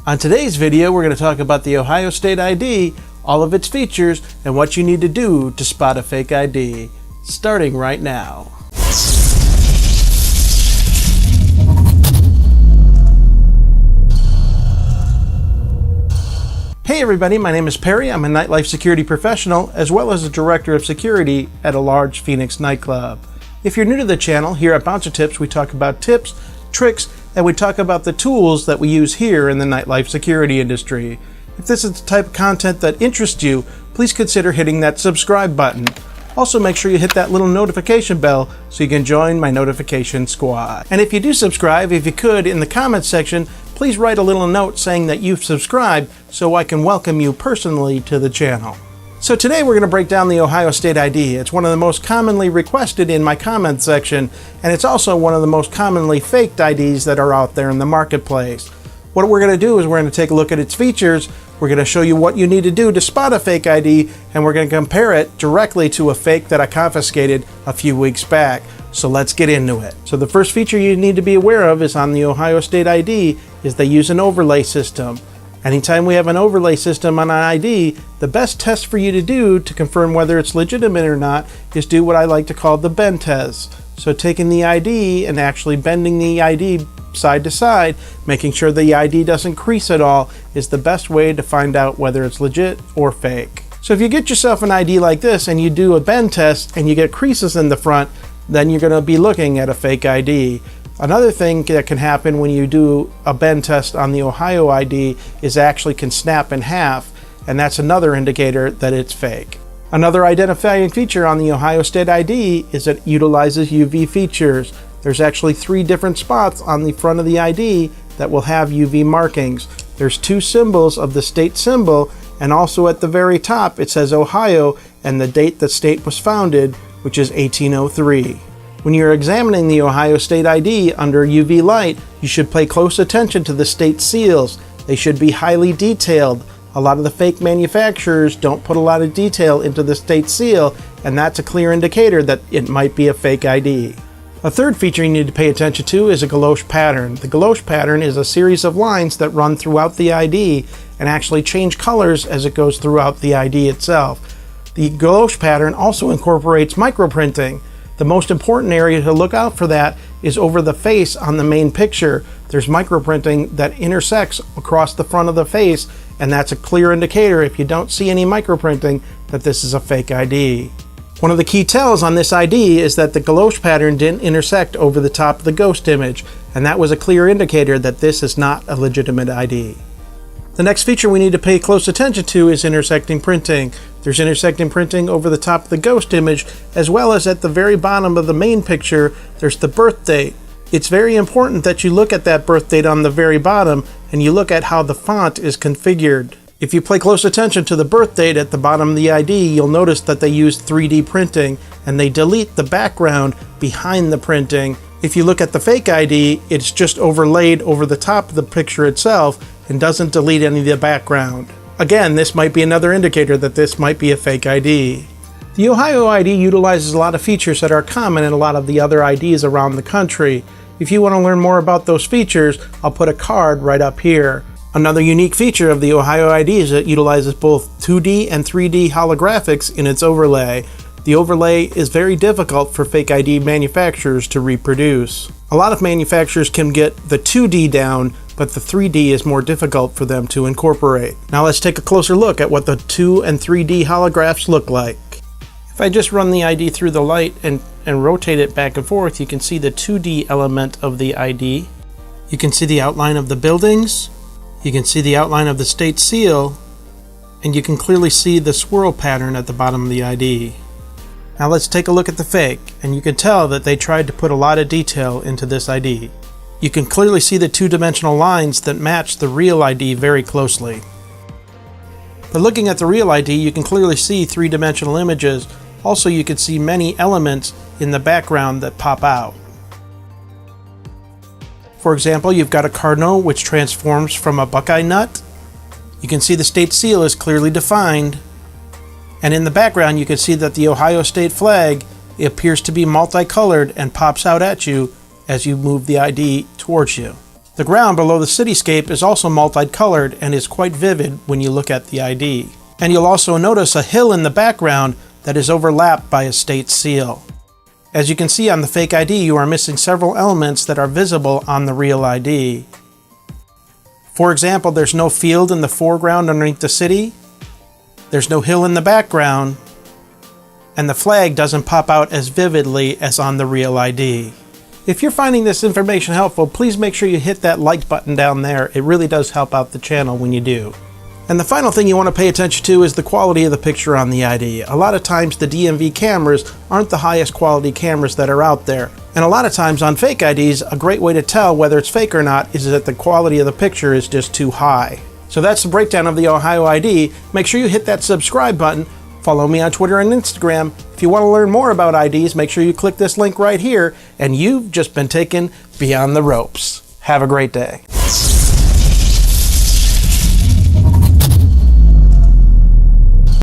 On today's video, we're going to talk about the Ohio State ID, all of its features, and what you need to do to spot a fake ID, starting right now. Hey everybody, my name is Perry. I'm a nightlife security professional as well as a director of security at a large Phoenix nightclub. If you're new to the channel, here at BouncerTips we talk about tips, tricks, and we talk about the tools that we use here in the nightlife security industry. If this is the type of content that interests you, please consider hitting that subscribe button. Also make sure you hit that little notification bell so you can join my notification squad. And if you do subscribe, if you could, in the comments section, please write a little note saying that you've subscribed so I can welcome you personally to the channel. So today we're going to break down the Ohio State ID. It's one of the most commonly requested in my comment section, and it's also one of the most commonly faked IDs that are out there in the marketplace. What we're going to do is we're going to take a look at its features, we're going to show you what you need to do to spot a fake ID, and we're going to compare it directly to a fake that I confiscated a few weeks back. So let's get into it. So the first feature you need to be aware of is on the Ohio State ID is they use an overlay system. Anytime we have an overlay system on an ID, the best test for you to do to confirm whether it's legitimate or not is do what I like to call the bend test. So taking the ID and actually bending the ID side to side, making sure the ID doesn't crease at all, is the best way to find out whether it's legit or fake. So if you get yourself an ID like this and you do a bend test and you get creases in the front, then you're going to be looking at a fake ID. Another thing that can happen when you do a bend test on the Ohio ID is actually can snap in half, and that's another indicator that it's fake. Another identifying feature on the Ohio State ID is it utilizes UV features. There's actually 3 different spots on the front of the ID that will have UV markings. There's 2 symbols of the state symbol, and also at the very top it says Ohio and the date the state was founded, which is 1803. When you're examining the Ohio State ID under UV light, you should pay close attention to the state seals. They should be highly detailed. A lot of the fake manufacturers don't put a lot of detail into the state seal, and that's a clear indicator that it might be a fake ID. A third feature you need to pay attention to is a Collage Pattern. The Collage Pattern is a series of lines that run throughout the ID and actually change colors as it goes throughout the ID itself. The Collage Pattern also incorporates microprinting. The most important area to look out for that is over the face on the main picture. There's microprinting that intersects across the front of the face, and that's a clear indicator if you don't see any microprinting that this is a fake ID. One of the key tells on this ID is that the Collage Pattern didn't intersect over the top of the ghost image, and that was a clear indicator that this is not a legitimate ID. The next feature we need to pay close attention to is intersecting printing. There's intersecting printing over the top of the ghost image, as well as at the very bottom of the main picture, there's the birth date. It's very important that you look at that birth date on the very bottom, and you look at how the font is configured. If you pay close attention to the birth date at the bottom of the ID, you'll notice that they use 3D printing, and they delete the background behind the printing. If you look at the fake ID, it's just overlaid over the top of the picture itself and doesn't delete any of the background. Again, this might be another indicator that this might be a fake ID. The Ohio ID utilizes a lot of features that are common in a lot of the other IDs around the country. If you want to learn more about those features, I'll put a card right up here. Another unique feature of the Ohio ID is it utilizes both 2D and 3D holographics in its overlay. The overlay is very difficult for fake ID manufacturers to reproduce. A lot of manufacturers can get the 2D down, but the 3D is more difficult for them to incorporate. Now let's take a closer look at what the 2 and 3D holographs look like. If I just run the ID through the light and rotate it back and forth, you can see the 2D element of the ID. You can see the outline of the buildings. You can see the outline of the state seal, and you can clearly see the swirl pattern at the bottom of the ID. Now let's take a look at the fake, and you can tell that they tried to put a lot of detail into this ID. You can clearly see the 2-dimensional lines that match the real ID very closely. But looking at the real ID, you can clearly see 3-dimensional images. Also, you can see many elements in the background that pop out. For example, you've got a cardinal which transforms from a buckeye nut. You can see the state seal is clearly defined. And in the background, you can see that the Ohio State flag appears to be multicolored and pops out at you as you move the ID towards you. The ground below the cityscape is also multicolored and is quite vivid when you look at the ID. And you'll also notice a hill in the background that is overlapped by a state seal. As you can see on the fake ID, you are missing several elements that are visible on the real ID. For example, there's no field in the foreground underneath the city, there's no hill in the background, and the flag doesn't pop out as vividly as on the real ID. If you're finding this information helpful, please make sure you hit that like button down there. It really does help out the channel when you do. And the final thing you want to pay attention to is the quality of the picture on the ID. A lot of times the DMV cameras aren't the highest quality cameras that are out there. And a lot of times on fake IDs, a great way to tell whether it's fake or not is that the quality of the picture is just too high. So that's the breakdown of the Ohio ID. Make sure you hit that subscribe button. Follow me on Twitter and Instagram. If you want to learn more about IDs, make sure you click this link right here. And you've just been taken beyond the ropes. Have a great day.